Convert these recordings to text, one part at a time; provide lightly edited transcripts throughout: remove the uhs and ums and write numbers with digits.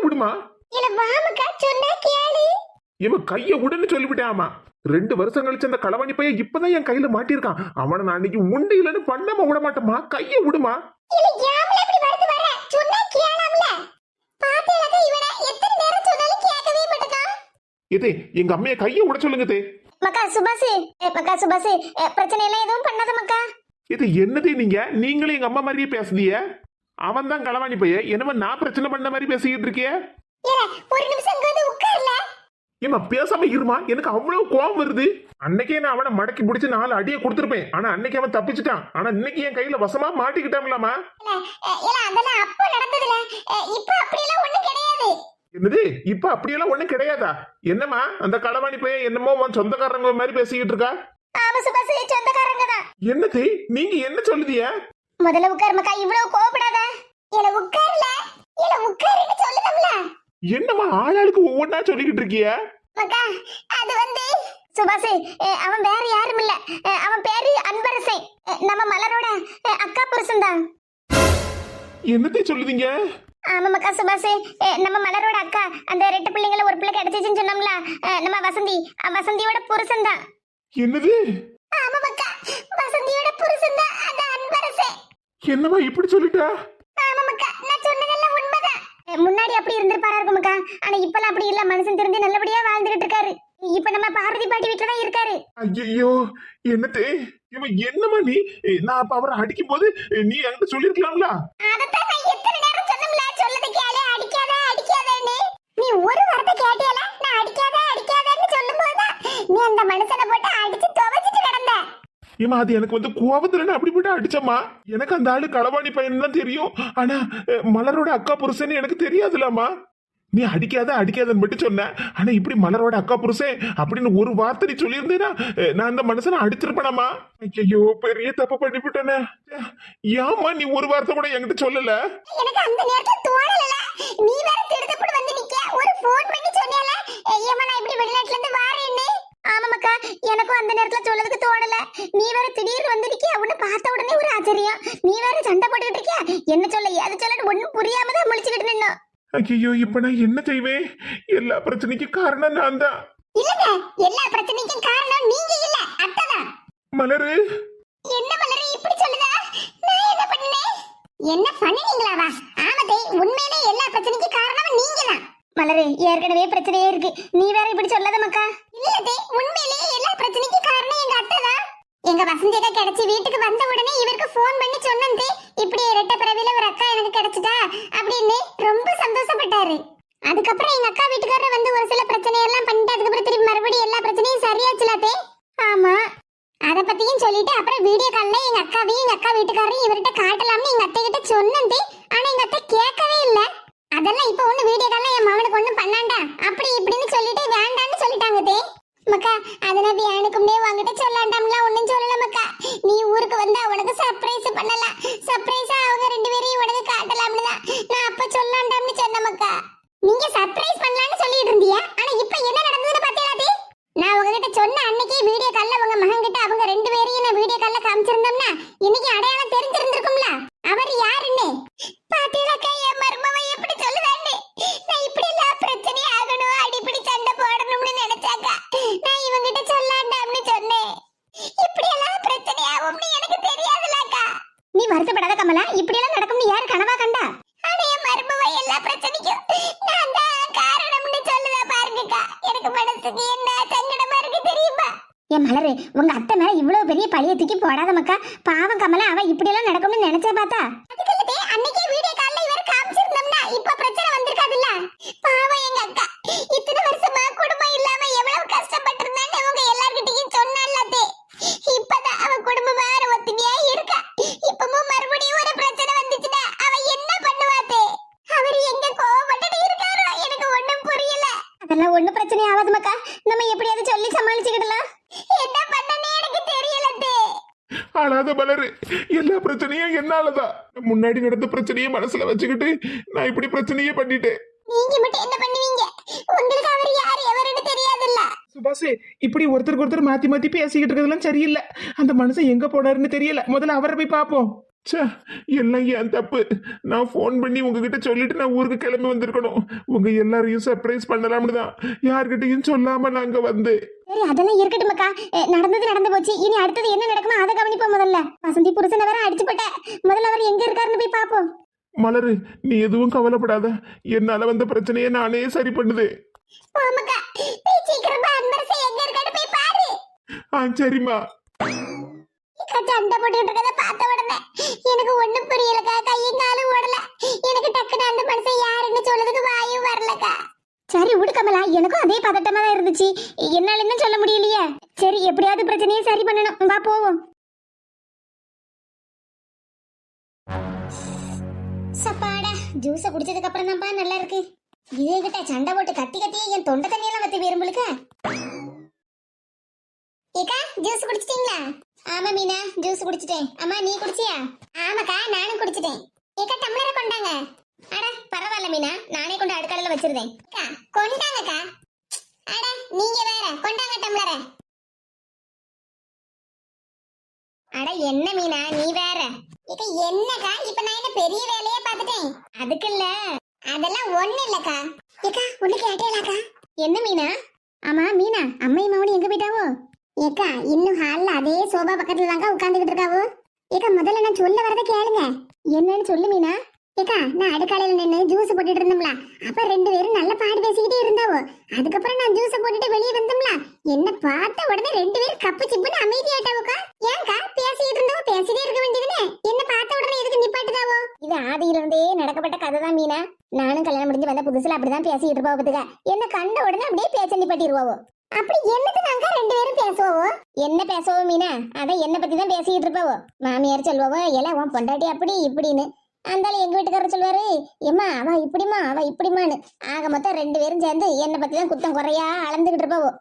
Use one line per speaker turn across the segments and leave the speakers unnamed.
விடுமா.
இல்ல வாமக்கா சொன்னா கேளு.
இவன் கைய விடுன்னு சொல்லிவிட்டாமா. 2 வருஷம் கழிச்சு அந்த களவாணி பையன் இப்பதான் என் கையில மாட்டிருக்கான். அவனை நான் அன்னைக்கு உண்டு இல்லன்னு பண்ணாம விட மாட்டேமா. கைய விடுமா.
இல்ல யாமல இப்படி வருது வர சொன்னா கேளாம்ல. பாத்தேலக இவன எத்தனை நேரம் சொன்னாலும் கேட்கவே மாட்டேங்கான்.
இது எங்க அம்மைய கைய விட சொல்லுங்க தே.
மக்கா சுபாசி பிரச்சனை எல்லாம் எதுவும் பண்ணாத மக்கா.
இது என்னது நீங்களும் எங்க அம்மா மாதிரியே பேசுதிய. அவன் தான் களவாணி பையன், என்னமா நான் பிரச்சனை பண்ண மாதிரி பேசிக்கிட்டு இருக்கிய.
ஒரு நிமிஷம் இங்க வந்து உட்கார்ல.
ஏமா பேசாம இருமா, எனக்கு அவ்வளவு கோவம் வருது. அன்னைக்கே நான் அவனை மடக்கி பிடிச்சு 4 அடியை கொடுத்துருப்பேன். ஆனா அன்னைக்கு அவன் தப்பிச்சுட்டான். ஆனா இன்னைக்கு என் கையில வசமா மாட்டிக்கிட்டாங்களாமா.
அதெல்லாம் அப்ப நடந்ததுல, இப்ப அப்படியெல்லாம் ஒண்ணும் கிடையாது.
என்னது இப்ப அப்படியெல்லாம் ஒண்ணும் கிடையாதா? என்னமா அந்த களவாணி பையன் என்னமோ சொந்தக்காரங்க மாதிரி பேசிக்கிட்டு இருக்கா.
ஆமா சுபாசி, சொந்தக்காரங்க தான்.
என்னது நீங்க என்ன சொல்லுதிய?
முதல்ல உட்கார் மக்கா, இவ்வளவு கோவப்படாத. இல்ல உட்கார்ல, இல்ல உட்காருன்னு சொல்லுதம்ல.
என்னமா ஆளாளுக்கு ஒவ்வொன்னா சொல்லிக்கிட்டு இருக்கிய?
மக்கா அது வந்து சுபாசி, அவன் வேற யாரும் இல்ல, அவன் பேரு அன்பரசை, நம்ம மலரோட அக்கா புருஷன் தான்.
என்னத்தை சொல்லுதீங்க?
ஆமா மக்கா சுபாசி, நம்ம மலரோட அக்கா, அந்த 2 பிள்ளைங்கள ஒரு பிள்ளை கிடைச்சிச்சுன்னு சொன்னோம்ல, நம்ம வசந்தியோட புருஷன் தான்.
என்னது?
ஆமா மக்கா, வசந்தியோட புருஷன் தான் அந்த அன்பரசை.
என்னமா இப்படி சொல்லிட்டா?
ஆமா மக்கா, நான் சொன்னதெல்லாம் உண்மைதான். முன்னாடி அப்படி இருந்திருப்பாரா இருக்கும் மக்கா, ஆனா இப்பெல்லாம் அப்படி இல்ல. மனுஷன் தெரிஞ்சு நல்லபடியா வாழ்ந்துகிட்டு இருக்காரு. இப்ப நம்ம பார்வதி பாட்டி வீட்டுல தான் இருக்காரு.
ஐயோ என்னத்தே இவன் என்னமா நீ? நான் அப்ப அவரை அடிக்கும் போது நீ என்கிட்ட சொல்லிருக்கலாம்ல.
அதத்தான் நான் எத்தனை நேரம் சொன்னோம்ல, சொல்லது கேளு, அடிக்காத அடிக்காதன்னு. நீ ஒரு வார்த்தை கேட்டியல, நான் அடிக்காதன்னு சொல்லும் போதுதான் நீ அந்த மனுஷனை போட்டு அடிச்சு துவைச்சிட்டு கிடந்த.
ஏமா அது எனக்கு கோவத்துல அப்படி போட்டு அடிச்சம்மா. எனக்கு அந்த ஆளு களவாணி பையன் தான் தெரியும். ஆனா மலரோட அக்கா புருஷன் எனக்கு தெரியாதுலம்மா. நீ அடிக்காதன்னு மட்டும் சொன்ன. ஆனா இப்படி மலரோட அக்கா புருஷன் அப்படின்னு ஒரு வார்த்தை நீ சொல்லியிருந்தேன்னா நான் அந்த மனுஷனை அடிச்சிருப்பேனாமா. ஐயோ பெரிய தப்பு பண்ணிவிட்டேனே. ஏமா நீ ஒரு வார்த்தை கூட என்கிட்ட சொல்லல?
எனக்கு அந்த நேரத்துல தோணல. நீ வேற திடுதிப்புன்னு வந்து நிக்க. ஒரு ஃபோன் பண்ணி சொன்னேல, ஏமா நான் இப்படி வெளிநாட்டுல இருந்து வாரேன்னு. ஆமாக்கா, எனக்கும் அந்த நேரத்துல சொல்லதுக்கு தோணல. நீ வேற திடீர்னு வந்து நிக்க. அவனை பார்த்த உடனே ஒரு ஆச்சரியம். நீ வேற சண்டை போட்டுக்கிட்டு இருக்கியா. என்ன சொல்ல ஏது சொல்லன்னு ஒண்ணும் புரியாம தான் முழிச்சுக்கிட்டு நின்னோம்.
ஐயோ இப்ப நான் என்ன செய்வேன்? எல்லா பிரச்சனைக்கும் காரணம் நான் தான்.
இல்லங்க, எல்லா பிரச்சனைக்கும் காரணம் நீங்க இல்ல, அத்தைதான்.
மலரு
என்ன மலரு இப்படி சொல்லுதா? நான் என்ன பண்ணேன்? என்ன பண்ணுவீங்களாவா? ஆமதே, உண்மையிலே எல்லா பிரச்சனைக்கும் காரணம் நீங்க தான். மலரு ஏற்கனவே பிரச்சனையே இருக்கு, நீ வேற இப்படி சொல்லாத மக்கா. இல்லதே, உண்மையிலே எல்லா பிரச்சனைக்கும் காரணம் எங்க அத்தை தான். எங்க வசந்தி அக்கா கிடைச்சி வீட்டுக்கு வந்த உடனே இவருக்கு ஃபோன் பண்ணி சொன்னே, இப்படி இரட்டை பிறவில ஒரு அக்கா எனக்கு கிடைச்சிட்டா அப்படின்னு ரொம்ப சந்தோஷப்பட்டாரு. அதுக்கப்புறம் எங்க அக்கா வீட்டுக்காரர் வந்து ஒரு சில பிரச்சனை எல்லாம் பண்ணிட்டு அதுக்கப்புறம் திரும்பி மறுபடியும் எல்லா பிரச்சனையும் சரியாச்சுலாதே. ஆமா, அத பத்தியும் சொல்லிட்டு அப்புறம் வீடியோ கால்ல எங்க அக்காவையும் எங்க அக்கா வீட்டுக்காரையும் இவர்கிட்ட காட்டலாம்னு எங்க அத்தை கிட்ட சொன்னே. ஆனா எங்க அத்தை கேட்கவே இல்ல. அதெல்லாம் இப்ப ஒண்ணு வீடியோ கால்ல என் மகனுக்கு ஒண்ணும் பண்ணாண்டா அப்படி இப்படின்னு சொல்லிட்டு வேண்டான்னு சொல்லிட்டாங்க தே. மக்கா அதனால வியானுக்கும்னே வாங்கிட்டு சொல்லாண்டாம்ல ஒண்ணும் சொல்லல மக்கா. நீ ஊருக்கு வந்தா உனக்கு சர்ப்ரைஸ் பண்ணலாம். சர்ப்ரைஸா அவங்க 2 பேரையும் உனக்கு காட்டலாம்னு தான் நான் அப்ப சொல்லாண்டாம்னு சொன்ன மக்கா. நீங்க சர்ப்ரைஸ் பண்ணலாம்னு சொல்லிட்டு இருந்தீங்க. ஆனா இப்ப என்ன நடந்ததுன்னு பாத்தீங்களா? நான் உங்ககிட்ட சொன்ன அன்னைக்கு வீடியோ கால்ல உங்க மகன் கிட்ட அவங்க 2 பேரையும் நான் வீடியோ கால்ல காமிச்சிருந்தோம்னா இன்னைக்கு அடையாளம் தெரிஞ்சிருந்திருக்கும்ல. அவர் யாருன்னு பாத்தீங்களா? என் மருமவ எப்படி சொல்லுதான்னு. நான் இப்படி எல்லாம் பிரச்சனை ஆகணும், அடிப்படி சண்டை போடணும்னு நினைச்சாக்கா நான் இவங்கிட்ட சொல்லாண்டாம்னு சொன்னேன். இப்படி எல்லாம் பிரச்சனை ஆகும்னு எனக்கு தெரியாதுலக்கா. நீ வருத்தப்படாத கமலா, இப்படி எல்லாம் நடக்கும்னு யார் கனவா கண்டா? ஆனா என் மருமவ எல்லா பிரச்சனைக்கும் நான் தான் காரணம்னு சொல்லுதா பாருங்கக்கா. எனக்கு மனசுக்கு என்ன சங்கடமா இருக்கு தெரியுமா? என் மலரு, உங்க அத்தை மேல இவ்வளவு பெரிய பழிய தூக்கி போடாத மக்கா. பாவம் கமலா, அவ இப்படி எல்லாம் நடக்கும்னு நினைச்சா பார்த்தா? அதுக்கு அன்னைக்கே வீடியோ கால்ல இவர் காமிச்சிருந்தோம்னா இப்ப பிரச்சனை வந்திருக்காதுல்ல. பாவம் எங்க அக்கா இத்தனை வருஷமா குடும்பம் இல்லாம எவ்வளவு கஷ்டப்பட்டிருந்தான்னு அவங்க எல்லார்கிட்டயும் சொன்னாலே. இப்பதான் அவ குடும்பமா ஒத்துமையா இருக்கா. இப்பவும் மறுபடியும் ஒரு பிரச்சனை வந்துச்சுன்னா அவ என்ன பண்ணுவாதே? அவர் எங்க கோவப்பட்டு இருக்காரோ எனக்கு ஒண்ணும் புரியல. அதெல்லாம் ஒண்ணும் பிரச்சனை ஆகாது மக்கா. நம்ம எப்படியாவது சொல்லி சமாளிச்சுக்கிடலாம். என்ன பண்ணனே எனக்கு தெரியலதே.
அழாத மலரு, எல்லா பிரச்சனையும் என்னாலதான். முன்னாடி நடந்த பிரச்சனையை மனசுல வச்சுக்கிட்டு நான் இப்படி பிரச்சனையே பண்ணிட்டேன்.
நீங்க மட்டும் என்ன பண்ணுவீங்க? உங்களுக்கு அவர் யார் எவருன்னு தெரியாதுல்ல.
சுபாஷே, இப்படி ஒருத்தருக்கு ஒருத்தர் மாத்தி மாத்தி பேசிக்கிட்டு இருக்கிறதுலாம் சரியில்லை. அந்த மனுஷன் எங்க போனாருன்னு தெரியல. முதல்ல அவரை போய் பாப்போம்.
ச்சே, எல்லாம் என் தப்பு. நான் ஃபோன் பண்ணி உங்ககிட்ட சொல்லிட்டு நான் ஊருக்கு கிளம்பி வந்திருக்கணும். உங்க எல்லாரையும் சர்ப்ரைஸ் பண்ணலாம்னு தான் யார்கிட்டயும் சொல்லாம நாங்க வந்து.
சரி அதெல்லாம் இருக்கட்டும் அக்கா. நடந்தது நடந்து போச்சு. இனி அடுத்தது என்ன நடக்குமோ அதை கவனிப்போம். முதல்ல வசந்தி புருஷனை வேற அடிச்சு போட்ட. முதல்ல அவர் எங்க இருக்காருன்னு போய் பாப்போம்.
மலரு, நீ எதுவும் கவலைப்படாத. என்னால வந்த பிரச்சனையை நானே சரி பண்ணுது.
ஆமாக்கா, போய் சீக்கிரமா அன்பரசே எங்க இருக்கான்னு போய் பாரு.
சரிம்மா.
அக்கா சண்டை போட்டுட்டு இருக்கத பார்த்த உடனே எனக்கு ஒண்ணும் புரியலக்கா. கையும் காலும் ஓடல. எனக்கு டக்குன்னு அந்த மனுஷன் யாருன்னு சொல்றதுக்கு வாயும் வரலக்கா. சரி விடு கமலா, எனக்கும் அதே பதட்டமா தான் இருந்துச்சு. என்னால என்ன சொல்ல முடியலையே. சரி எப்படியாவது பிரச்சனையை சரி பண்ணணும். வா போவோம். சப்பாடா, ஜூஸ குடிச்சதுக்கு அப்புறம் தான்ப்பா நல்லா இருக்கு. இதே கிட்ட சண்டை போட்டு கத்தி கத்தியே என் தொண்டை தண்ணியெல்லாம் வத்தி விரும்பலுக்கா. ஏக்கா ஜூஸ் குடிச்சிட்டீங்களா? ஆமா மீனா, ஜூஸ் குடிச்சிட்டேன். அம்மா நீ குடிச்சியா? ஆமாக்கா நானும் குடிச்சிட்டேன். ஏக்கா டம்ளரை கொண்டாங்க. அட பரவாயில்ல மீனா, நானே கொண்டு அடுக்கலையில வச்சிருந்தேன். அக்கா கொண்டாங்கக்கா. அட நீங்க வேற, கொண்டாங்க டம்ளரை. அட என்ன மீனா நீ வேற. ஏக்கா என்னக்கா, இப்ப நான் என்ன பெரிய வேலையே பார்த்துட்டேன். அதுக்கு இல்ல, அதெல்லாம் ஒண்ணு இல்லக்கா. ஏக்கா ஒண்ணு கேட்டேலாக்கா. என்ன மீனா? ஆமா மீனா, அம்மை மாவனி எங்க போயிட்டாவோ? ஏக்கா இன்னும் ஹால்ல அதே சோபா பக்கத்துல தாங்க உட்கார்ந்துகிட்டு இருக்காவோ. ஏக்கா முதல்ல நான் சொல்ல வரத கேளுங்க. என்னன்னு சொல்லு மீனா. ஏக்கா நான் அடுக்காலையில நின்று ஜூஸ் போட்டுட்டு இருந்தோம்ல, அப்ப ரெண்டு பேரும் நல்ல பாடு பேசிக்கிட்டே இருந்தாவோ. அதுக்கப்புறம் நான் ஜூஸ் போட்டுட்டு வெளியே வந்தோம்ல, என்ன பார்த்த உடனே ரெண்டு பேரும் கப்பு சிப்புன்னு அமைதியாயிட்டாவோக்கா. ஏன்க்கா பேசிட்டு இருந்தவோ பேசிட்டே இருக்க வேண்டியதுன்னு என்ன பார்த்த உடனே எதுக்கு நிப்பாட்டுதாவோ? இது ஆதியில இருந்தே நடக்கப்பட்ட கதை தான் மீனா. நானும் கல்யாணம் முடிஞ்சு வந்த புதுசுல அப்படிதான் பேசிட்டு இருப்பாவதுங்க. என்ன கண்ட உடனே அப்படியே பேச்ச நிப்பாட்டிடுவாவோ. அப்படி என்னது நாங்க ரெண்டு பேரும் பேசுவோம். என்ன பேசுவோம் மீனா? அதான் என்ன பத்தி தான் பேசிட்டு இருப்பாவோ. மாமியார் சொல்லுவோ எல்லாம் உன் பொண்டாட்டி அப்படி இப்படின்னு. அந்தாலும் எங்க வீட்டுக்காரர் சொல்லுவாரு, எம்மா அவ இப்படிமா அவ இப்படிமான்னு. ஆக மொத்தம் ரெண்டு பேரும் சேர்ந்து என்ன பத்தி தான் குத்தம் குறையா அளந்துகிட்டு இருப்பாவோ.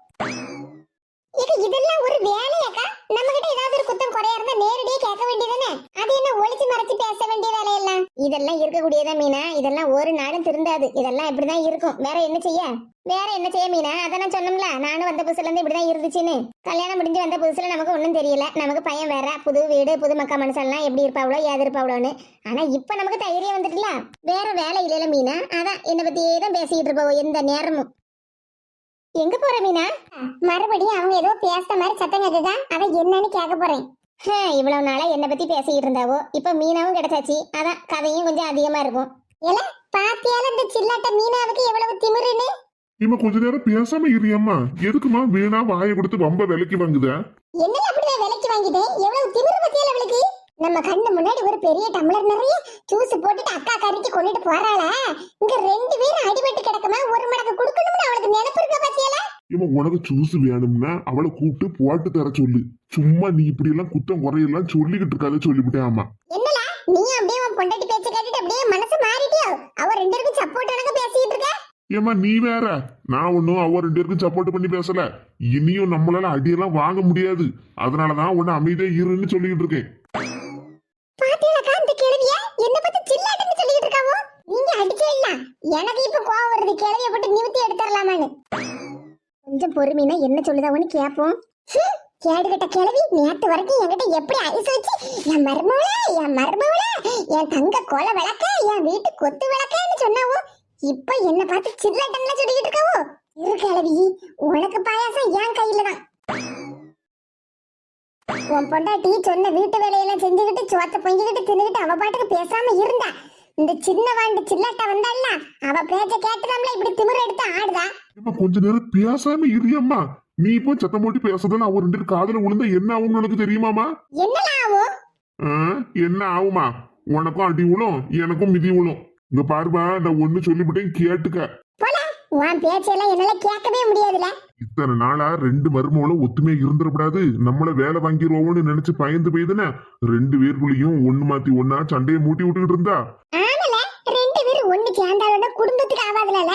இதெல்லாம் ஒரு வேலையாக்கா? நம்ம கிட்ட ஏதாவது ஒரு குத்தம் குறையா இருந்தா நேரடியே கேட்க வேண்டியதானே. அது என்ன ஒளிச்சு மறைச்சு பேச வேண்டிய வேலையெல்லாம்? இதெல்லாம் இருக்கக்கூடியதா மீனா. இதெல்லாம் ஒரு நாளும் திருந்தாது. இதெல்லாம் இப்படிதான் இருக்கும். வேற என்ன செய்ய? வேற என்ன செய்ய மீனா? அதான் நான் சொன்னோம்ல, நானும் வந்த புதுசுல இருந்து இப்படிதான் இருந்துச்சுன்னு. கல்யாணம் முடிஞ்சு வந்த புதுசுல நமக்கு ஒண்ணும் தெரியல. நமக்கு பையன் வேற, புது வீடு, புது மக்கா மனுஷன்லாம் எப்படி இருப்பாவளோ ஏது இருப்பாவளோன்னு. ஆனா இப்ப நமக்கு தைரியம் வந்துட்டுல, வேற வேலை இல்லையில மீனா. அதான் என்ன பத்தியே தான் பேசிட்டு இருப்போம் எந்த நேரமும். எங்க போற மீனா? மறுபடியும் அவங்க ஏதோ பேசுற மாதிரி சத்தம் கேக்குதா, அதை என்னன்னு கேட்க போறேன். இவ்வளவு நாளா என்ன பத்தி பேசிக்கிட்டு இருந்தாவோ, இப்ப மீனாவும் கிடைச்சாச்சு. அதான் கதையும் கொஞ்சம் அதிகமா இருக்கும். ஏல பாத்தியால இந்த சில்லாட்ட மீனாவுக்கு எவ்வளவு திமிருன்னு.
இவ கொஞ்ச நேரம் பேசாம இருயம்மா. எதுக்குமா வீணா வாயை கொடுத்து ரொம்ப விலைக்கு வாங்குத?
என்ன அப்படியே விலைக்கு வாங்கிட்டேன்? எவ்வளவு திமிரு பத்தியால அவளுக்கு. நம்ம கண்ணு முன்னாடி ஒரு பெரிய டம்ளர் நிறைய ஜூஸ் போட்டுட்டு அக்கா கறிக்கு கொண்டுட்டு போறாளா? இங்க ரெண்டு பேரும் அடிபட்டு கிடக்குமா, ஒரு மடக்கு குடுக்கணும்னு அவளுக்கு நினைப்பு இருக்க பாத்தியால.
இவன் உனக்கு ஜூஸ் வேணும்னா அவளை கூப்பிட்டு போட்டு தர சொல்லு. சும்மா நீ இப்படி எல்லாம் குத்தம் குறையெல்லாம் சொல்லிக்கிட்டு இருக்காத சொல்லிவிட்டேன். ஆமா
என்னடா நீ அப்படியே உன் பொண்டாட்டி பேச்ச கேட்டுட்டு அப்படியே மனசு மாறிட்டியோ? அவ ரெண்டு பேருக்கும் சப்போர்ட் எனக்கு பேசிட்டு இருக்க.
ஏமா நீ வேற, நான் ஒன்னும் அவ ரெண்டு பேருக்கும் சப்போர்ட் பண்ணி பேசல. இனியும் நம்மளால அடியெல்லாம் வாங்க முடியாது. அதனாலதான் உன்னை அமைதியா இருன்னு சொல்லிக்கிட்டு இருக்கேன்.
பாத்தியாலக்கா அந்த கேள்விய என்ன பத்தி சில்லாட்டன்னு சொல்லிட்டு இருக்காவோ? நீங்க அடிச்சே இல்ல. எனக்கு இப்ப கோவம் வருது. கேள்விய போட்டு நிமித்தி எடுத்துறலாமான்னு. கொஞ்சம் பொறுமைனா என்ன சொல்லுதாவன்னு கேப்போம். கேடுகட்ட கிழவி நேத்து வரைக்கும் என்கிட்ட எப்படி ஐஸ் வச்சு என் மருமவள என் தங்க கோல விளக்க என் வீட்டு கொத்து விளக்கன்னு சொன்னாவோ, இப்ப என்ன பார்த்து சில்லாட்டம்ல சொல்லிட்டு இருக்காவோ. இரு கிழவி, உனக்கு பாயாசம் என் கையில தான். உன் பொண்டாட்டி சொன்ன வீட்டு வேலையெல்லாம் செஞ்சுக்கிட்டு சோத்த பொங்கிக்கிட்டு தின்னுகிட்டு அவ பாட்டுக்கு பேசாம இருந்தா. இந்த சின்ன வாண்டு சில்லாட்ட வந்தால அவ பேச்ச கேட்டுதாம்ல இப்படி திமிர எடுத்து ஆடுதா.
கொஞ்ச நேரம் பேசாம இருயம்மா. நீ இப்போ சத்தம் போட்டு பேசுறதுல அவ ரெண்டு காதுல விழுந்தா என்ன ஆகும் உனக்கு தெரியுமாமா?
என்னலாம் ஆகும்?
என்ன ஆகுமா? உனக்கும் அடி விழும், எனக்கும் மிதி விழும். இங்க பாருமா, நான் ஒண்ணு சொல்லிவிட்டேன் கேட்டுக்க.
உன் பேச்செல்லாம் என்னால கேட்கவே முடியாதுல.
இத்தனை நாளா ரெண்டு மருமகளும் ஒத்துமையா இருந்துடக்கூடாது, நம்மள வேலை வாங்கிடுவோம்னு நினைச்சு பயந்து போய்துன்னு ரெண்டு பேருக்குள்ளயும் ஒண்ணு மாத்தி ஒன்னா சண்டையை மூட்டி விட்டுக்கிட்டு இருந்தா.
ஆமல ரெண்டு பேரும் ஒண்ணு சேர்ந்தாலோட குடும்பத்துக்கு ஆகாதுல.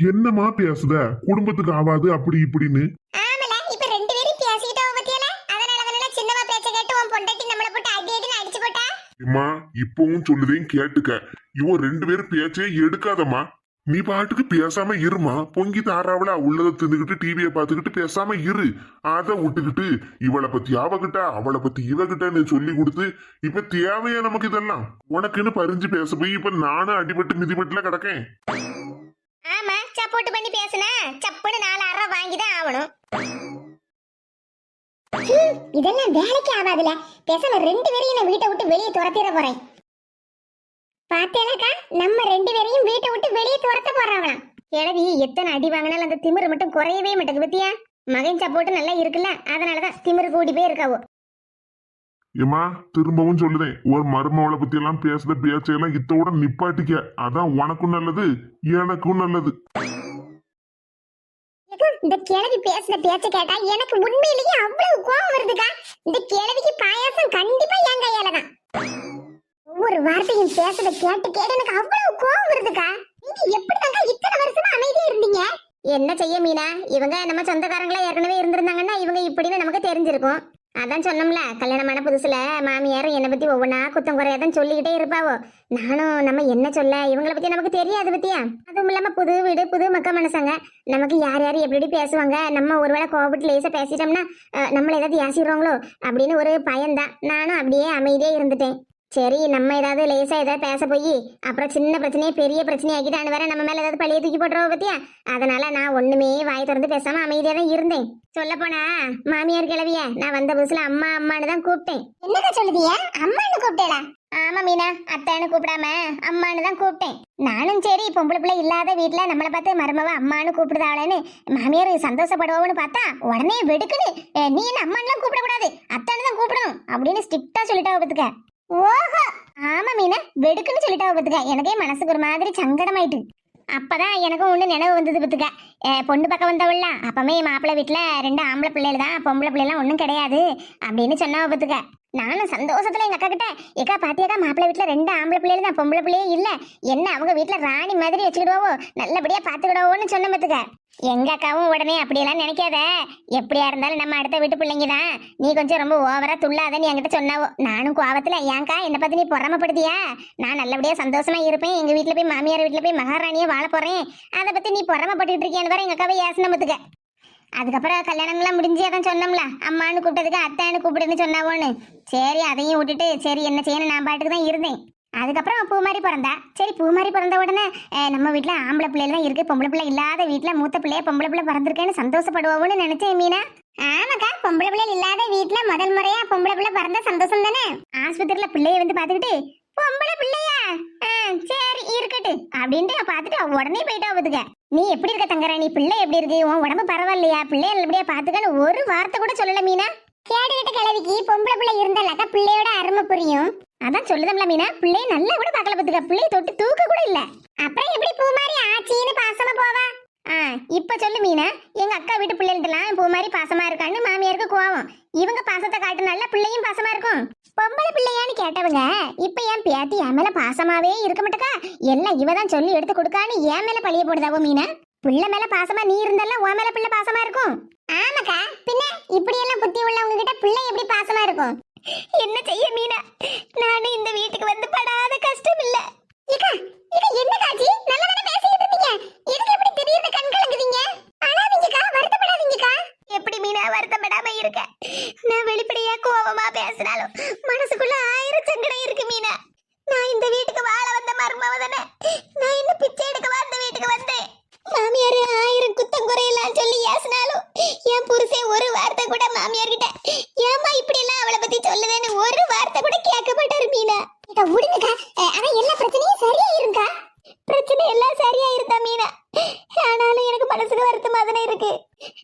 என்னமா பேசுத? குடும்பத்துக்கு ஆகாது அப்படி இப்படின்னு.
ஆமல இப்ப ரெண்டு பேரும் பேசிட்டோம் பத்தியல. அதனால சின்னவா பேச்ச கேட்டு உன் பொண்டாட்டி நம்மள போட்டு அடி அடின்னு அடிச்சு போட்டா.
அம்மா இப்பவும் சொல்லுதேன் கேட்டுக்க. இவன் ரெண்டு பேரும் பேச்சே எடுக்காதம்மா.
நீ பாட்டுக்கு பேசாம இருமா. பொங்கி தாராவளா உள்ளதை தின்னுகிட்டு டிவியை பார்த்துக்கிட்டு பேசாம இரு. அதை விட்டுக்கிட்டு இவளை பத்தி அவகிட்ட அவளை பத்தி இவகிட்டன்னு சொல்லி கொடுத்து இப்ப தேவையா நமக்கு இதெல்லாம்? உனக்குன்னு பறிஞ்சு பேச போய் இப்ப நானும் அடிபட்டு மிதிபட்டுல கிடக்கேன்.
ஆமா, சப்போர்ட் பண்ணி பேசுனா சப்புன்னு 4 அரை வாங்கிதான் ஆகணும். இதெல்லாம் வேலைக்கு ஆகாதுல. பேசாம 2 பேரையும் நான் வீட்டை விட்டு வெளியே துரத்திட போறேன். பாத்தேலக்கா, நம்ம 2 பேரையும் வீட்டை விட்டு வெளியே துரத்த போறாங்களாம். கிழவி எத்தனை அடி வாங்கினாலும் அந்த திமிரு மட்டும் குறையவே மாட்டேங்குது பத்தியா? மகன் சப்போர்ட் நல்லா இருக்குல்ல, அதனாலதான் திமிரு கூடி போய் இருக்காவோ.
ஏமா திரும்பவும் சொல்லுதேன், ஒரு மருமவளை பத்தி எல்லாம் பேசுற பேச்சையெல்லாம் இத்தோட நிப்பாட்டிக்க. அதான் உனக்கும் நல்லது, எனக்கும் நல்லது.
இந்த கிழவி பேசுற பேச்ச கேட்டா எனக்கு உண்மையிலேயே அவ்வளவு கோவம் வருதுக்கா. இந்த கிழவிக்கு பாயாசம் கண்டிப்பா என் கையால தான். ஒவ்வொரு வார்த்தையும் பேசுறத கேட்டு கேட்டு எனக்கு அவ்வளவு கோவம் வருதுக்கா. நீங்க எப்படிதாங்க இத்தனை வருஷமா அமைதியா இருந்தீங்க? என்ன செய்ய மீனா, இவங்க நம்ம சொந்தக்காரங்களா ஏற்கனவே இருந்திருந்தாங்கன்னா இவங்க இப்படின்னு நமக்கு தெரிஞ்சிருக்கும். அதான் சொன்னோம்ல, கல்யாணமான புதுசுல மாமியாரும் என்னை பத்தி ஒவ்வொன்னா குத்தம் குறையாதான் சொல்லிக்கிட்டே இருப்பாவோ. நானும் நம்ம என்ன சொல்ல, இவங்களை பத்தி நமக்கு தெரியாது பத்தியா? அதுவும் இல்லாம புது வீடு புது மக்க மனசாங்க, நமக்கு யார் யார் எப்படி பேசுவாங்க, நம்ம ஒருவேளை கோபப்பட்டு லேசா பேசிட்டோம்னா நம்மள ஏதாவது ஏசிடுவாங்களோ அப்படின்னு ஒரு பயம்தான். நானும் அப்படியே அமைதியே இருந்துட்டேன். சரி, நம்ம ஏதாவது லேசா ஏதாவது பேச போய் அப்புறம் சின்ன பிரச்சனையே பெரிய பிரச்சனை ஆக்கிட்டான்னு வேற நம்ம மேல ஏதாவது பழிய தூக்கி போட்டுருவோம் பத்தியா? அதனால நான் ஒண்ணுமே வாய் திறந்து பேசாம அமைதியா தான் இருந்தேன். சொல்ல போனா மாமியார் கிளவிய நான் வந்த புதுசுல அம்மா அம்மான்னு தான் கூப்பிட்டேன். என்னக்கா சொல்லுதியா? அம்மான்னு கூப்பிட்டேளா? ஆமா மீனா, அத்தான்னு கூப்பிடாம அம்மான்னு தான் கூப்பிட்டேன். நானும் சரி, பொம்பளை பிள்ளை இல்லாத வீட்டுல நம்மளை பார்த்து மருமவ அம்மான்னு கூப்பிடுதாளேன்னு மாமியார் சந்தோஷப்படுவோம்னு பார்த்தா உடனே வெடுக்குன்னு நீ என்ன அம்மான்லாம் கூப்பிடக்கூடாது, அத்தான்னு தான் கூப்பிடணும் அப்படின்னு ஸ்ட்ரிக்டா சொல்லிட்டா பத்துக்க. ஓஹோ, ஆமா மீனா, வெடுக்குன்னு சொல்லிட்டா பத்துக்க. எனக்கே மனசுக்கு ஒரு மாதிரி சங்கடமாயிட்டு. அப்பதான் எனக்கும் ஒண்ணு நினைவு வந்தது பத்துக்க. பொண்ணு பக்கம் வந்தவள்ள அப்பமே மாப்பிள்ளை வீட்டுல 2 ஆம்பளை பிள்ளைகள் தான், பொம்பளை பிள்ளைலாம் ஒண்ணும் கிடையாது அப்படின்னு சொன்னாவ பத்துக்க. நானும் சந்தோஷத்துல எங்க அக்கா கிட்ட, ஏக்கா பாத்தியாக்கா மாப்பிள்ளை வீட்டுல 2 ஆம்பளை பிள்ளைகள் தான், பொம்பளை பிள்ளையே இல்ல, என்ன அவங்க வீட்டுல ராணி மாதிரி வச்சுக்கிடுவோம், நல்லபடியா பாத்துக்கிடுவோன்னு சொன்ன பத்துக்க. எங்க அக்காவும் உடனே அப்படியெல்லாம் நினைக்காத, எப்படியா இருந்தாலும் நம்ம அடுத்த வீட்டு பிள்ளைங்க தான், நீ கொஞ்சம் ரொம்ப ஓவரா துள்ளாதன்னு என்கிட்ட சொன்னாவோ. நானும் கோவத்துல, ஏங்கா என்ன பார்த்து நீ பொறாமப்படுத்தியா, நான் நல்லபடியா சந்தோஷமா இருப்பேன், எங்க வீட்டுல போய் மாமியார் வீட்டுல போய் மகாராணியா வாழ போறேன், அதை பத்தி நீ பொறாமப்பட்டுட்டு இருக்கியான்னு வர எங்க அக்காவை ஏசன பத்துக்க. அதுக்கப்புறம் கல்யாணம்லாம் முடிஞ்சு அதான் சொன்னோம்ல, அம்மான்னு கூப்பிட்டதுக்கு அத்தான்னு கூப்பிடுன்னு சொன்னாவோன்னு. சரி, அதையும் விட்டுட்டு சரி என்ன செய்யணும் நான் பாட்டுக்கு தான் இருந்தேன். அதுக்கப்புறம் பூமாரி பிறந்தா. சரி, பூமாரி பிறந்த உடனே நம்ம வீட்டுல ஆம்பளை பிள்ளைல தான் இருக்கு, பொம்பளை பிள்ளை இல்லாத வீட்டுல மூத்த பிள்ளைய பொம்பளை பிள்ளை பிறந்திருக்கேன்னு சந்தோஷப்படுவோம்னு நினைச்சேன் மீனா. ஆமாக்கா, பொம்பளை பிள்ளை இல்லாத வீட்டுல முதல் முறையா பொம்பளை பிள்ளை பிறந்த சந்தோஷம் தானே. ஆஸ்பத்திரியில பிள்ளைய வந்து பாத்துக்கிட்டு, பொம்பளை பிள்ளையா சரி இருக்கட்டு அப்படின்ட்டு பாத்துட்டு உடனே போயிட்டா பாத்துக்க. நீ எப்படி இருக்க தங்கராணி, பிள்ளை எப்படி இருக்கு, உன் உடம்பு பரவாயில்லையா, பிள்ளைய நல்லபடியா பாத்துக்கன்னு ஒரு வார்த்தை கூட சொல்லல மீனா. கேடுகிட்ட கிழவிக்கு பொம்பளை பிள்ளை இருந்தாலக்கா பிள்ளையோட அருமை புரியும். அதான் சொல்லுதம்ல மீனா, பிள்ளைய நல்லா கூட பாக்கல பத்துக்க, பிள்ளைய தொட்டு தூக்க கூட இல்ல. அப்புறம் எப்படி பூ மாதிரி ஆச்சின்னு பாசமா போவா? இப்ப சொல்லு மீனா, எங்க அக்கா வீட்டு பிள்ளைகிட்டலாம் பூ மாதிரி பாசமா இருக்கான்னு மாமியாருக்கு கோவம், இவங்க பாசத்தை காட்டுனால பிள்ளையும் பாசமா இருக்கும். பொம்பளை பிள்ளையான்னு கேட்டவங்க இப்ப என் பேத்தி என் மேல பாசமாவே இருக்க மாட்டக்கா, எல்லாம் இவதான் சொல்லி எடுத்து கொடுக்கான்னு என் மேல பழிய போடுதாவோ மீனா. பிள்ளை மேல பாசமா நீ இருந்தாலும் உன் மேல பிள்ளை பாசமா இருக்கும். ஆமாக்கா, பின்ன இப்படி எல்லாம் புத்தி உள்ளவங்க கிட்ட பிள்ளை எப்படி பாசமா இருக்கும்? என்ன செய்ய மீனா, நானும் இந்த வீட்டுக்கு வந்து படாத கஷ்டம் இல்ல. ஏக்கா என்ன காட்சி, நல்லா தானே பேசிட்டு இருந்தீங்க, எதுக்கு எப்படி திடீர்னு கண் கலங்குதீங்க? அழாதீங்கக்கா, வருத்தப்படாதீங்கக்கா. எப்படி மீனா வருத்தப்படாம இருக்க? நான் வெளிப்படையா கோவமா பேசினாலும் மனசுக்குள்ள 1000 சங்கடம் இருக்கு மீனா. நான் இந்த வீட்டுக்கு வாழ வந்த மருமவ தானே, நான் இன்னும் பிச்சை எடுக்க வந்த வீட்டுக்கு வந்தேன். மாமியார் 1000 குத்தம் குறையெல்லாம் சொல்லி ஏசினாலும் என் புருஷன் ஒரு வார்த்தை கூட மாமியார் கிட்ட ஏமா இப்படி எல்லாம் அவளை பத்தி சொல்லுவேன்னு ஒரு வார்த்தை கூட கேட்க மாட்டாரு மீனா. விடுங்கக்கா, ஆனா எல்லா பிரச்சனையும் சரியா இருக்கா? பிரச்சனை எல்லாம் சரியா இருந்தா மீனா, ஆனாலும் எனக்கு மனசுக்கு வருத்தமா தானே இருக்கு.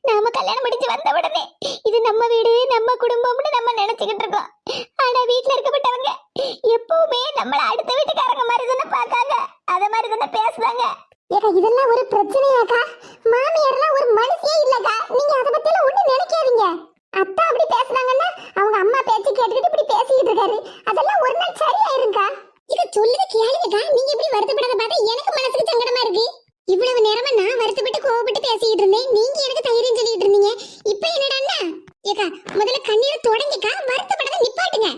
நாம கல்யாணம் முடிஞ்சு வந்த உடனே இது நம்ம வீடு நம்ம குடும்பம்னு நம்ம நினைச்சுக்கிட்டு இருக்கோம். ஆனா வீட்டுல இருக்கப்பட்டவங்க எப்பவுமே நம்மள அடுத்த வீட்டுக்காரங்க மாதிரி தானே பாக்காங்க, அத மாதிரி தானே பேசுறாங்க. ஏக்கா இதெல்லாம் ஒரு பிரச்சனையாக்கா, மாமியார்லாம் ஒரு மனுஷியே இல்லக்கா, நீங்க அதை பத்தி எல்லாம் ஒண்ணு நினைக்காதீங்க. அத்தா அப்படி பேசுனாங்கன்னா அவங்க அம்மா பேச்சு கேட்டுக்கிட்டு இப்படி பேசிக்கிட்டு இருக்காரு, அதெல்லாம் ஒரு நாள் சரியாயிருக்கா. இத சொல்லுது கேளுங்கக்கா, நீங்க இப்படி வருத்தப்படாத பார்த்தா எனக்கு மனசுக்கு சங்கடமா இருக்கு. இவ்வளவு நேரமா நான் வருத்தப்பட்டு கோவப்பட்டு பேசிக்கிட்டு இருந்தேன், நீங்க எனக்கு தைரியம் சொல்லிட்டு இருந்தீங்க, இப்ப என்னடான்னா? ஏக்கா முதல்ல கண்ணீரை தொடங்கிக்கா, வருத்தப்படாத நிப்பாட்டுங்க.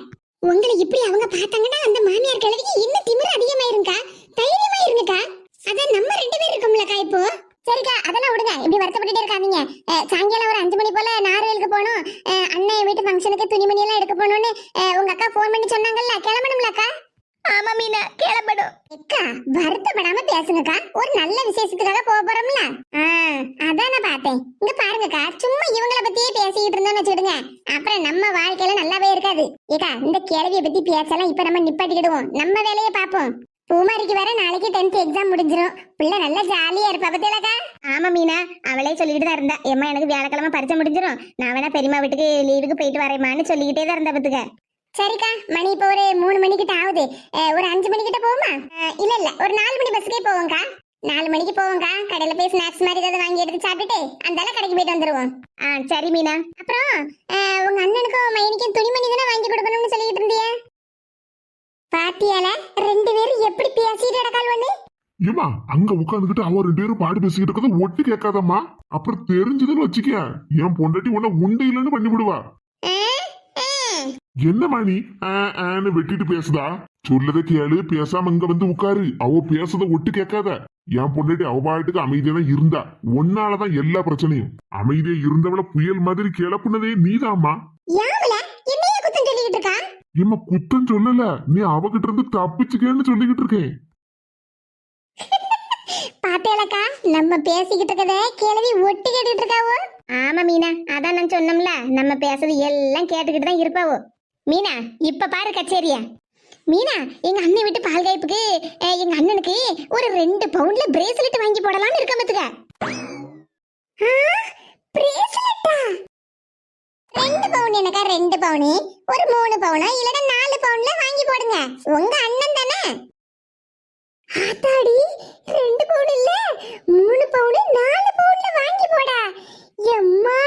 உங்களை இப்படி அவங்க பார்த்தாங்கன்னா அந்த மாமியார் கிழவிக்கு இன்னும் திமிரு அதிகமாயிருங்கக்கா, தைரியமா இருங்கக்கா. அதான் நம்ம 2 பேர் இருக்கோம். இல்லாம பேசுங்கக்கா. ஒரு நல்ல விசேஷத்துக்காக போக போறோம்ல. அதான் நான் பார்த்தேன். இங்க பாருங்கக்கா, சும்மா இவங்கள பத்தியே பேசிக்கிட்டு இருந்தோம்னு வச்சுக்கிடுங்க, அப்புறம் நம்ம வாழ்க்கையில நல்லாவே இருக்காது. ஏக்கா, இந்த கேள்வியை பத்தி பேசலாம் இப்ப நம்ம நிப்பாட்டிக்கிடுவோம். நம்ம வேலையை பார்ப்போம். பூமாரிக்கு வேற நாளைக்கு 10th எக்ஸாம் முடிஞ்சிரும். பிள்ளை நல்லா ஜாலியா இருப்பா பத்தியலக்கா. ஆமா மீனா, அவளே சொல்லிக்கிட்டு தான் இருந்தா, ஏம்மா எனக்கு வியாழக்கிழமை பரிச்சை முடிஞ்சிரும், நான் வேணா பெரியம்மா வீட்டுக்கு லீவுக்கு போயிட்டு வரேம்மான்னு சொல்லிக்கிட்டே தான் இருந்தா பத்துக்க. சரிக்கா, மணி இப்போ ஒரு 3 மணிக்கிட்ட ஆகுது. ஒரு 5 மணிக்கிட்ட போகுமா? இல்ல ஒரு 4 மணி பஸ்ஸுக்கே போவோம்க்கா. 4 மணிக்கு போவோம்க்கா. கடையில போய் ஸ்நாக்ஸ் மாதிரி ஏதாவது வாங்கி எடுத்து சாப்பிட்டுட்டு அந்தால கடைக்கு போயிட்டு வந்துருவோம். சரி மீனா. அப்புறம் உங்க அண்ணனுக்கும் மைனிக்கும் துணிமணி தானே வாங்கி கொடுக்கணும்னு சொல்லிட்டு இருந்தியே, பாத்தியால 2 பேரும் எப்படி பேசிட்டு நடக்கால் ஒண்ணு.
ஏமா அங்க உட்காந்துக்கிட்டு அவ 2 பேரும் பாடு பேசிக்கிட்டு இருக்கிறத ஒட்டு கேட்காதம்மா. அப்புறம் தெரிஞ்சதுன்னு வச்சுக்க, என் பொண்டாட்டி உன்ன உண்டு இல்லைன்னு பண்ணி விடுவா. என்னம்மா நீ வெட்டிட்டு பேசுதா? சொல்லத கேளு, பேசாம இங்க வந்து உட்காரு. அவ பேசுறத ஒட்டு கேட்காத. என் பொண்டாட்டி அவ பாட்டுக்கு அமைதியா தான் இருந்தா. உன்னாலதான் எல்லா பிரச்சனையும். அமைதியா இருந்தவள புயல் மாதிரி கிளப்புனதே நீதாம்மா. ஏம்மா குத்தம் சொல்லல, நீ அவகிட்ட இருந்து தப்பிச்சுக்கேன்னு சொல்லிக்கிட்டு இருக்கேன்.
பாத்தேலக்கா, நம்ம பேசிக்கிட்டு இருக்கதே கேள்வி ஒட்டி கேட்டுட்டு இருக்காவோ. ஆமா மீனா, அதான் நான் சொன்னோம்ல, நம்ம பேசுறது எல்லாம் கேட்டுக்கிட்டு தான் இருப்பாவோ. மீனா, இப்ப பாரு கச்சேரியா. மீனா, எங்க அண்ணன் வீட்டு பால் காய்ப்புக்கு எங்க அண்ணனுக்கு ஒரு 2 பவுண்ட்ல பிரேஸ்லெட் வாங்கி போடலாம்னு இருக்க பத்துக்க. பிரேஸ்லெட்டா? 2 பவுன் எனக்கா? 2 பவுன் ஒரு 3 பவுனா இல்லனா 4 பவுன்ல வாங்கி போடுங்க. உங்க அண்ணன் தானே. ஆத்தாடி, 2 பவுன் இல்ல 3 பவுன் 4 பவுன்ல வாங்கி போடா. எம்மா,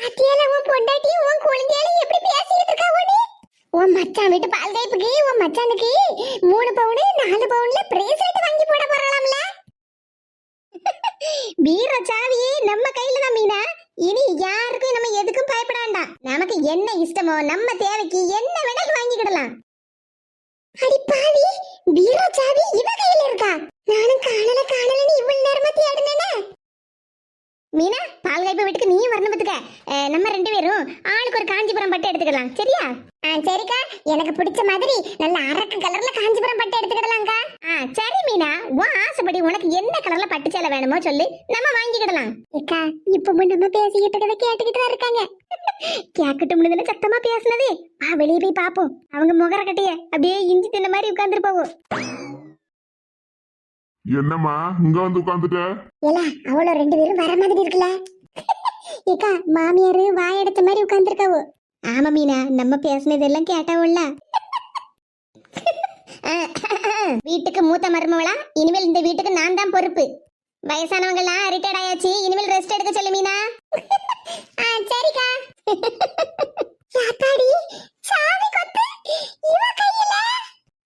ஆத்தியால உன் பொண்டாட்டி உன் குழந்தையால எப்படி பேசிட்டு இருக்காவோ நீ? உன் மச்சான் வீட்டு பால் கைப்புக்கு உன் மச்சானுக்கு 3 பவுன் 4 பவுன்ல பிரேஸ்லெட் வாங்கி போட போறலாம்ல. பீரோ சாவி நம்ம கையில தான் மீனா. இனி யாருக்கும் நம்ம எதுக்கும் பயப்படாண்டா. நமக்கு என்ன இஷ்டமோ நம்ம தேவைக்கு என்ன வேணாலும் வாங்கிக்கிடலாம். அடி பாவி, பீரோ சாவி இவ கையில இருக்கா? நானும் காணலன்னு இவ்வளவு நேரமா தேடுனேனே. மீனா, பால் காய்ப்பு வீட்டுக்கு நீ வரணும் பத்துக்க. நம்ம 2 பேரும் ஆளுக்கு ஒரு காஞ்சிபுரம் பட்டு எடுத்துக்கலாம், சரியா? சரிக்கா, எனக்கு பிடிச்ச மாதிரி நல்ல அரக்கு கலர்ல காஞ்சிபுரம் பட்டு எடுத்துக்கிடலாம்க்கா. சரி மீனா, உன் ஆசைப்படி உனக்கு என்ன கலர்ல பட்டு சேலை வேணுமோ சொல்லு, நம்ம வாங்கிக்கிடலாம். அக்கா, இப்பவும் நம்ம பேசிக்கிட்டு இருக்கதை கேட்டுக்கிட்டு தான் இருக்காங்க. கேட்கட்டும்னு சத்தமா பேசுனதே. வெளியே போய் பாப்போம். அவங்க முகர கட்டிய அப்படியே இஞ்சி தின்ன மாதிரி உட்கார்ந்துருப்பாவோ.
என்னம்மா இங்க வந்து உட்காந்துட்ட?
ஏலா, அவளோ 2 பேரும் வர மாதிரி இருக்குல்ல. ஏக்கா, மாமியாரு வாயடைச்ச மாதிரி உட்கார்ந்துருக்காவோ. ஆமா மீனா, நம்ம பேசுனதெல்லாம் கேட்டாவுல்ல. வீட்டுக்கு மூத்த மருமவளா, இனிமேல் இந்த வீட்டுக்கு நான் தான் பொறுப்பு. வயசானவங்க எல்லாம் ரிட்டையர்ட் ஆயாச்சு, இனிமேல் ரெஸ்ட் எடுக்க சொல்லு மீனா. சரிக்கா.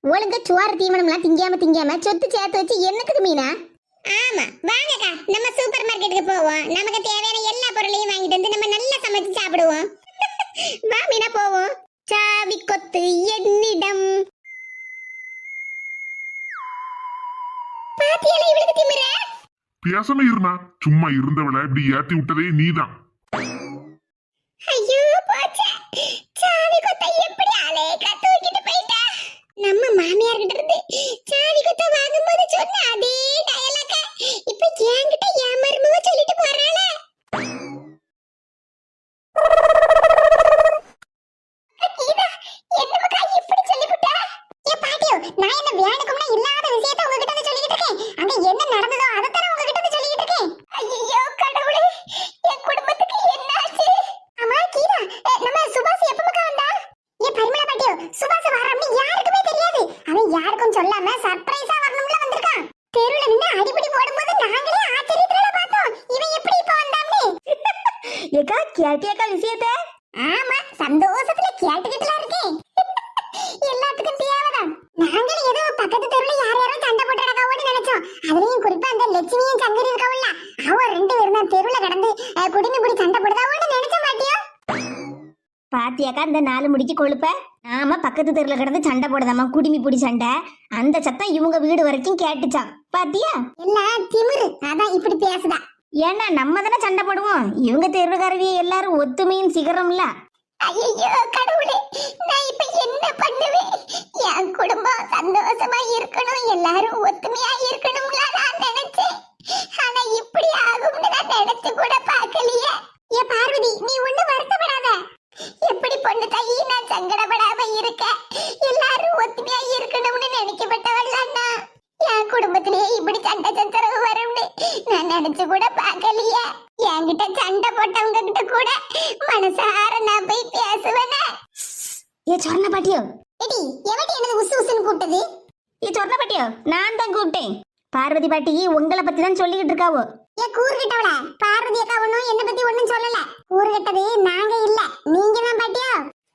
ஒழுங்க சுவாறு தீவனம்லாம் திங்காம சொத்து சேர்த்து வச்சு என்னத்துக்கு மீனா? ஆமா, வாங்கக்கா, நம்ம சூப்பர் மார்க்கெட்டுக்கு போவோம். நமக்கு தேவையான எல்லா பொருளையும் வாங்கிட்டு வந்து நம்ம நல்லா சமைச்சு சாப்பிடுவோம். வா மீனா, போவோம். சாவி கொத்து என்னிடம். பாத்தியால இவளுக்கு திமிர.
பேசாம இருமா. சும்மா இருந்தவள இப்படி ஏத்தி விட்டதே நீதான்.
ஐயோ போச்சே, சாவி கொத்த எப்படி அலேக்கா தூக்கிட்டு போயிட்டா. நம்ம மாமியார் கிட்ட இருந்து சாவி கொத்த வாங்கும்போது சொன்ன அதே டயலாக இப்ப என்கிட்ட ஏமர்மவ சொல்லிட்டு போறாளே. கீதா, என்னமக்கா இப்படி சொல்லிப்புட்டா? ஏ பாட்டியோ, நான் என்ன வேணுக்கும்னா இல்லாத விஷயத்தை உங்ககிட்ட வந்து சொல்லிட்டு இருக்கேன். அங்க என்ன நடந்ததோ அதை தான் உங்ககிட்ட வந்து சொல்லிட்டு இருக்கேன். ஐயோ கடவுளே, என் குடும்பத்துக்கு என்ன ஆச்சு? அம்மா கீதா, நம்ம சுபாஷ் எப்பமக்கா வந்தா? ஏ பரிமளா பாட்டியோ, சுபாஷ் வரான்னு யாருக்குமே தெரியாது. அவன் யாருக்கும் சொல்லாம சர்ப்ரைஸா வரணும்ல வந்திருக்கான். தெருவுல நின்னு அடிபடி போடும்போது நாங்களே ஆச்சரியத்துல பார்த்தோம், இவன் எப்படி இப்ப வந்தான்னு. ஏக்கா, கேட்டியாக்கா விஷயத்தை? ஆமா, சந்தோஷத்துல கேட்டுக்கிட்டுலாம் இருக்கேன். எல்லாத்துக்கும் தேவைதான். நாங்களும் ஏதோ பக்கத்து தெருவுல யாரோ சண்டை போட்டு நடக்காவோன்னு நினைச்சோம். அதுலயும் குறிப்பா அந்த லட்சுமியும் சங்கரி இருக்காவுல்ல, அவ 2 பேரும் தான் தெருவுல கடந்து குடிமி பிடி சண்டை போடுதாவோன்னு நினைச்ச மாட்டியோ? பாத்தியாக்கா இந்த 4 முடிக்கு கொழுப்ப? ஆமா, பக்கத்து தெருல கிடந்து சண்டை போடுதாமா, குடிமி பிடி சண்டை. அந்த சத்தம் இவங்க வீடு வரைக்கும் கேட்டுச்சான். பாத்தியா? இல்ல திமிரு, அதான் இப்படி பேசுதா. ஏன்னா நம்ம தானே சண்டை போடுவோம். இவங்க தெருக்காரவிய எல்லாரும் ஒத்துமையும் சிகரம்ல. ஐயோ கடவுளே, நான் இப்ப என்ன பண்ணுவேன்? என் குடும்பம் சந்தோஷமா இருக்கணும், எல்லாரும் ஒத்துமையா இருக்கணும்ல நான் நினைச்சேன். ஆனா இப்படி ஆகும்னு நான் நினைச்சு கூட பார்க்கலையே. ஏ பார்வதி, நீ ஒண்ணு வருத்தப்படாத. எப்படி பொண்ணு தாயி நான் சங்கடப்படாம இருக்க, எல்லாரும் ஒத்துமையா இருக்கணும்னு நினைக்கப்பட்டவள்னா என் குடும்பத்திலேயே இப்படி சண்டை சச்சரவு வரும்னு நான் நினைச்சு கூட பார்க்கலையே. என்கிட்ட சண்டை போட்டவங்க கிட்ட கூட மனசார நான் போய் பேசுவேனே.
ஏ சொர்ண பாட்டியோ,
எடி எவடி என்னது உசு உசுன்னு கூப்பிட்டது?
ஏ சொர்ண பாட்டியோ, நான் தான் கூப்பிட்டேன். பார்வதி பாட்டி உங்களை பத்தி தான் சொல்லிக்கிட்டு இருக்காவோ.
ஏன் கூறுகிட்டவள? பார்வதி அக்கா ஒண்ணும் என்ன பத்தி ஒண்ணும் சொல்லல. கூறுகிட்டது நாங்க இல்ல, நீங்க தான் பாட்டியோ.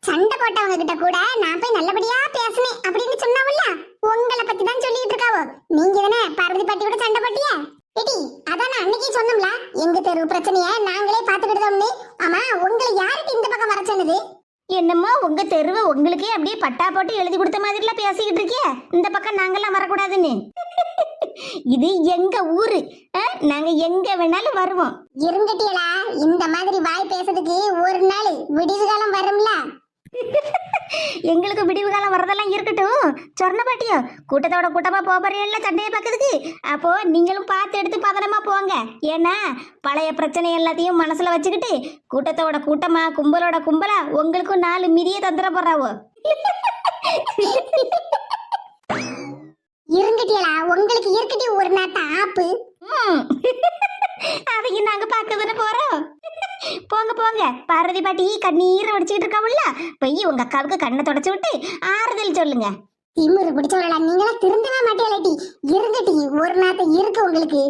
சண்டை போட்டவங்க கிட்ட கூட நான் போய் நல்லபடியா பேசுனேன் அப்படின்னு சொன்னாவல்ல, உங்களை பத்தி தான் சொல்லிட்டு இருக்காவோ. நீங்க தானே பார்வதி பாட்டி கூட சண்டை போட்டியா? எடி அதான் நான் அன்னைக்கு சொன்னோம்ல, எங்க தெரு பிரச்சனைய நாங்களே பாத்துக்கிட்டோம்னு. ஆமா, உங்களை யாருக்கு இந்த பக்கம் வர சொன்னது?
என்னமோ உங்க தெருவை உங்களுக்கே அப்படியே பட்டா போட்டு எழுதி கொடுத்த மாதிரிலாம் பேசிக்கிட்டு இருக்கிய. இந்த பக்கம் நாங்கெல்லாம் வரக்கூடாதுன்னு. இது எங்க ஊரு, நாங்க எங்க வேணாலும் வருவோம்.
இருந்துட்டியலா, இந்த மாதிரி வாய் பேசுறதுக்கு ஒரு நாள் விடிவு காலம் வரும்ல.
எங்களுக்கு விடிவு காலம் வரதெல்லாம் இருக்கட்டும். சொர்ண பாட்டியோ, கூட்டத்தோட கூட்டமா போறீங்கல்ல சண்டையை பார்க்கறதுக்கு. அப்போ நீங்களும் பார்த்து எடுத்து பதனமா போங்க. ஏன்னா பழைய பிரச்சனை எல்லாத்தையும் மனசுல வச்சுக்கிட்டு கூட்டத்தோட கூட்டமா கும்பலோட கும்பலா உங்களுக்கும் 4 மிதியை தந்துட போறாவோ.
இருந்துட்டியலா, உங்களுக்கு இருக்கட்டி ஒரு நாட்ட ஆப்பு.
அதையும் நாங்க பார்க்கதானே போறோம். போங்க போங்க. பார்வதி பாட்டி கண்ணீரை வடிச்சுக்கிட்டு இருக்காவுல்ல, போய் உங்க அக்காவுக்கு கண்ணை தொடச்சு விட்டு ஆறுதல் சொல்லுங்க.
திமிரு பிடிச்சவளா, நீங்களா திருந்தவே மாட்டேலாட்டி. இருந்துட்டி ஒரு நாட்ட இருக்கு உங்களுக்கு.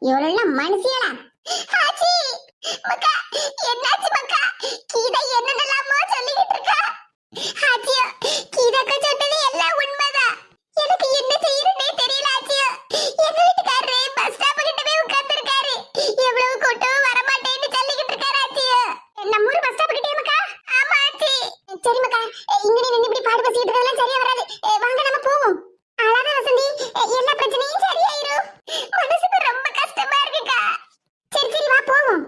இவளெல்லாம் மனுஷியலா? ஆச்சி மக்கா, என்னாச்சு மக்கா? கீதா என்னென்னலாமோ சொல்லிக்கிட்டு இருக்கா. ஆச்சியோ, கீதாக்கா சொன்னது எல்லாம் உண்மைதான். எனக்கு என்ன செய்யறதே தெரியல ஆச்சியோ. எங்க வீட்டுக்காரரு பஸ் ஸ்டாப் கிட்ட போய் உட்கார்ந்திருக்காரு. எவ்வளவு கூட்டம் வர மாட்டேன்னு சொல்லிக்கிட்டு இருக்காரு ஆச்சியோ. நம்ம ஊர் பஸ் ஸ்டாப் கிட்டே மக்கா? ஆமா ஆச்சி. சரி மக்கா, இங்க நின்னு இப்படி பாடு பேசிட்டு இருக்கறதெல்லாம் சரியா வராது. வாங்க நம்ம போவோம். அழாத வசந்தி, எல்லா பிரச்சனையும் சரியாயிரும். மனசுக்கு ரொம்ப கஷ்டமா இருக்குக்கா. சரி சரி வா போவோம்.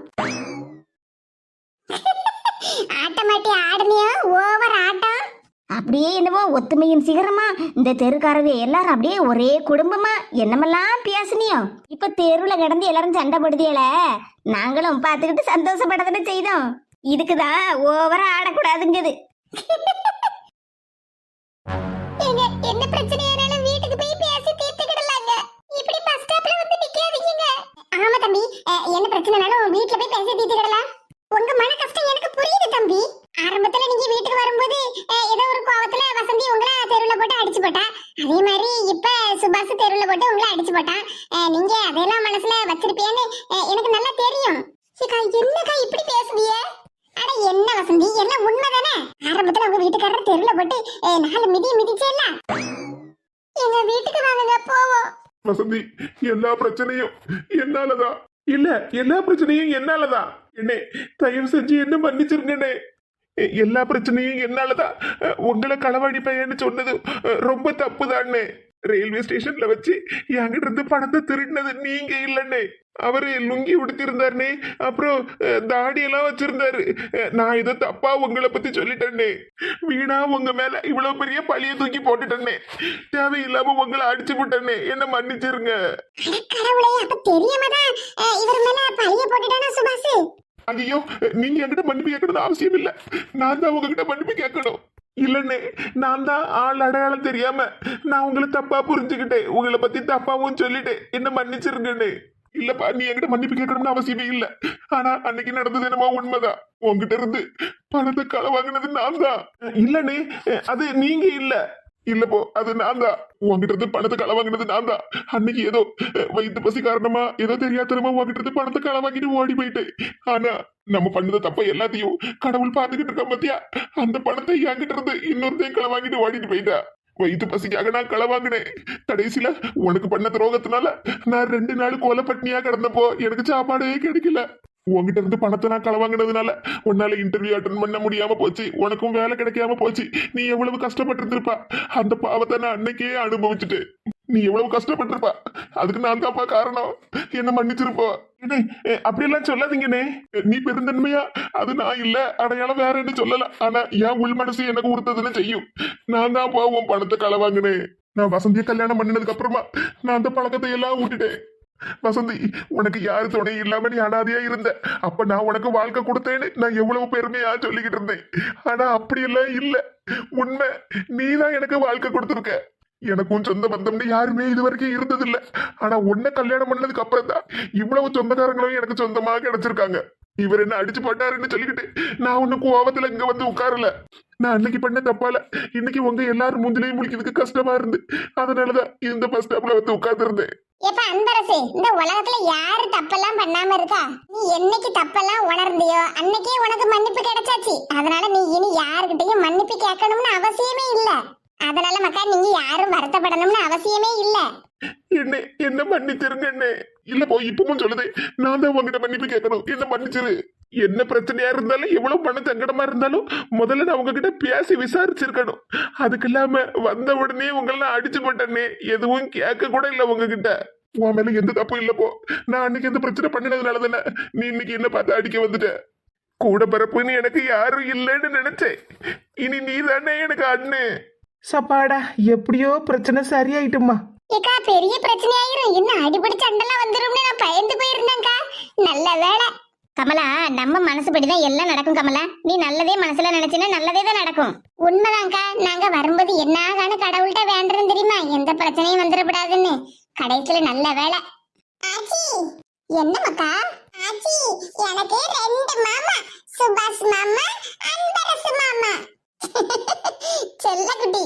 ஆட்டமாட்டி ஆடுனியோ, ஓவர் ஆட்டம்.
அப்படியே என்னவோ ஒத்துமையின் சிகரமா இந்த தெருக்காரவே எல்லாரும் அப்படியே ஒரே குடும்பமா என்னமெல்லாம் பேசுனியோ. இப்ப தெருவுல கிடந்து எல்லாரும் சண்டை போடுதியல, நாங்களும் பார்த்துக்கிட்டு சந்தோஷப்படதானே செய்தோம். இதுக்குதான் ஓவரா ஆடக்கூடாதுங்குது.
ஏங்க, என்ன பிரச்சனையானாலும் வீட்டுக்கு போய் பேசி தீர்த்துக்கிடலாங்க. இப்படி பஸ் ஸ்டாப்ல வந்து நிக்காதீங்க. ஆமா தம்பி, என்ன பிரச்சனைனாலும் வீட்ல போய் பேசி தீர்த்துக்கிடலாம். உங்க மன கஷ்டம் எனக்கு புரியுது தம்பி. ஆரம்பத்துல நீங்க வீட்டுக்கு வரும்போது ஏதோ ஒரு கோவத்துல வசந்தி உங்களை தெருவுல போட்டு அடிச்சு போட்டா, அதே மாதிரி இப்ப சுபாஷ் தெருவுல போட்டு உங்களை அடிச்சு போட்டான். நீங்க அதெல்லாம் மனசுல வச்சிருப்பீன்னு எனக்கு நல்லா தெரியும். என்னக்கா இப்படி பேசுதியே? அட என்ன வசந்தி, எல்லாம் உண்மைதானே? ஆரம்பத்துல உங்க வீட்டுக்காரர் தெருவுல போட்டு 4 மிதி மிதிச்சேல்ல. எங்க வீட்டுக்கு வாங்க போவோம்.
வசந்தி, எல்லா பிரச்சனையும் என்னாலதான். இல்ல, எல்லா பிரச்சனையும் என்னாலதான். என்னே தயவு செஞ்சு என்ன மன்னிச்சிருங்கண்ணே. எல்லா பிரச்சனையும் என்னாலதான். உங்களை களவாடி பையன்னு சொன்னது ரொம்ப தப்புதான்னே. ரயில்வே ஸ்டேஷன்ல வச்சு என்கிட்ட இருந்து பணத்தை திருடினது நீங்க இல்லன்னே. அவரு லுங்கி உடுத்திருந்தாருனே, அப்புறம் தாடியெல்லாம் வச்சிருந்தாரு. நான் இதை தப்பா உங்களை பத்தி சொல்லிட்டேன்னே. வீணா உங்க மேல இவ்வளவு பெரிய பழிய தூக்கி போட்டுட்டேன்னே. தேவையில்லாம உங்களை அடிச்சு விட்டேன்னே. என்ன மன்னிச்சிருங்க.
கடவுளே, அப்ப தெரியாமதான் இவர் மேல பழிய போட்டுட்டானா சுபாஷ்?
ஐயோ, நீங்க என்கிட்ட மன்னிப்பு கேட்கறது அவசியம் இல்ல. நான் தான் உங்ககிட்ட மன்னிப்பு கேட்கணும். இல்லன்னே, நான் தான் ஆள் அடையாளம் தெரியாம நான் உங்களை தப்பா புரிஞ்சுக்கிட்டேன். உங்களை பத்தி தப்பாவும் சொல்லிட்டேன். என்ன மன்னிச்சிருங்கண்ணே. இல்லப்பா, நீ என்கிட்ட மன்னிப்பு கேட்கணும்னு அவசியமே இல்ல. ஆனா அன்னைக்கு நடந்தது என்னமோ உண்மைதான். உங்ககிட்ட இருந்து பணத்தை களை வாங்கினது நான் தான். இல்லண்ணே, அது நீங்க இல்ல. இல்லப்போ, அது நான் தான். உங்ககிட்ட இருந்து பணத்தை களை வாங்கினது நான் தான். அன்னைக்கு ஏதோ வயிற்று பசி காரணமா ஏதோ தெரியாதனமா உங்ககிட்ட இருந்து பணத்தை களை வாங்கிட்டு ஓடி போயிட்டேன். ஆனா நம்ம பண்ணத தப்ப எல்லாத்தையும் கடவுள் பாத்துக்கிட்டு இருக்க பத்தியா. அந்த பணத்தை என்கிட்ட இருந்து இன்னொருத்தையும் களை வாங்கிட்டு ஓடிட்டு போயிட்டா. வயிற்று பசிக்காக நான் களை வாங்கினேன். கடைசியில உனக்கு பண்ண துரோகத்தினால நான் 2 நாள் கோல பட்னியா கிடந்தப்போ எனக்கு சாப்பாடே கிடைக்கல. உங்ககிட்ட இருந்து பணத்தை நான் களை வாங்கினதுனால உன்னால இன்டர்வியூ அட்டன் பண்ண முடியாம போச்சு. உனக்கும் வேலை கிடைக்காம போச்சு. நீ எவ்வளவு கஷ்டப்பட்டு இருந்திருப்பா. அந்த பாவத்தை நான் அன்னைக்கே அனுபவிச்சுட்டு. நீ எவ்வளவு கஷ்டப்பட்டிருப்பா. அதுக்கு நான் தான்ப்பா காரணம். என்ன மன்னிச்சிருப்போ. அண்ணே, அப்படியெல்லாம் சொல்லாதீங்கண்ணே. நீ பெருந்தன்மையா அது நான் இல்ல, அடையாளம் வேறன்னு சொல்லலாம். ஆனா என் உள் மனசு எனக்கு உறுத்ததுன்னு செய்யும். நான் தான் போவோம் பணத்தை களவாங்கினேன். நான் வசந்திய கல்யாணம் பண்ணினதுக்கு அப்புறமா நான் அந்த பழக்கத்தை எல்லாம் விட்டுட்டேன். வசந்தி, உனக்கு யாரு துணை இல்லாம நீ அனாதையா இருந்த. அப்ப நான் உனக்கு வாழ்க்கை கொடுத்தேன்னு நான் எவ்வளவு பெருமையா சொல்லிக்கிட்டு இருந்தேன். ஆனா அப்படியெல்லாம் இல்ல. உண்மை, நீதான் எனக்கு வாழ்க்கை கொடுத்துருக்க. எனக்கும் சொந்த பந்தம்னு யாருமே இது வரைக்கும் இருந்தது இல்ல. ஆனா உன்னை கல்யாணம் பண்ணதுக்கு அப்புறம் தான் இவ்வளவு சொந்தக்காரங்களும் எனக்கு சொந்தமா கிடைச்சிருக்காங்க. இவர் என்ன அடிச்சு போட்டாருன்னு சொல்லிக்கிட்டு நான் ஒன்னும் கோவத்துல இங்க வந்து உட்காரல. நான் அன்னைக்கு பண்ண தப்பால இன்னைக்கு உங்க எல்லாரும் மூஞ்சிலையும் முழிக்கிறதுக்கு கஷ்டமா இருந்து அதனாலதான் இந்த பஸ் ஸ்டாப்ல வந்து உட்கார்ந்து இருந்தேன்.
எப்ப அன்பரசு, இந்த உலகத்துல யாரு தப்பெல்லாம் பண்ணாம இருக்கா? நீ என்னைக்கு தப்பெல்லாம் உணர்ந்தியோ அன்னைக்கே உனக்கு மன்னிப்பு கிடைச்சாச்சு. அதனால நீ இனி யாருக்கிட்டையும் மன்னிப்பு கேட்கணும்னு அவசியமே இல்ல. அதனால மக்கா நீங்க யாரும் வருத்தப்படணும்னு அவசியமே இல்ல.
என்ன மன்னிச்சிருங்க என்ன. இல்ல போய் இப்பவும் சொல்லுது, நான் தான் உங்ககிட்ட மன்னிப்பு கேட்கணும். என்ன மன்னிச்சிரு. என்ன பிரச்சனையா இருந்தாலும் எவ்வளவு மன சங்கடமா இருந்தாலும் முதல்ல நான் உங்ககிட்ட பேசி விசாரிச்சிருக்கணும். அதுக்கு இல்லாம வந்த உடனே உங்களை அடிச்சு போட்டேன்னே, எதுவும் கேட்க கூட இல்ல உங்ககிட்ட. உன் மேல எந்த தப்பும் இல்ல போ. நான் அன்னைக்கு எந்த பிரச்சனை பண்ணினதுனால தானே நீ இன்னைக்கு என்ன பார்த்து அடிக்க வந்துட்ட. கூட பிறப்புன்னு எனக்கு யாரும் இல்லைன்னு நினைச்சேன். இனி நீ தானே எனக்கு அண்ணு.
சப்பாடா, எப்படியோ பிரச்சனை சரியாயிட்டுமா.
ஏக்கா, பெரிய பிரச்சனை ஆயிரும். இன்னும் அடிபடி சண்டெல்லாம் வந்துரும்னு நான் பயந்து போயிருந்தேன்க்கா. நல்ல வேலை.
கமலா, நம்ம மனசுபடிதான் எல்லாம் நடக்கும். கமலா, நீ நல்லதே மனசுல நினைச்சினா நல்லதே தான் நடக்கும்.
உண்மைதான்க்கா. நாங்க வரும்போது என்ன கடவுள்கிட்ட வேண்டுறோம் தெரியுமா, எந்த பிரச்சனையும் வந்துடக்கூடாதுன்னு. கடைசியில நல்ல வேலை. ஆச்சி, என்ன மக்கா? ஆச்சி, எனக்கு 2 மாமா, சுபாஷ் மாமா, அன்பரசு மாமா. செல்ல குட்டி.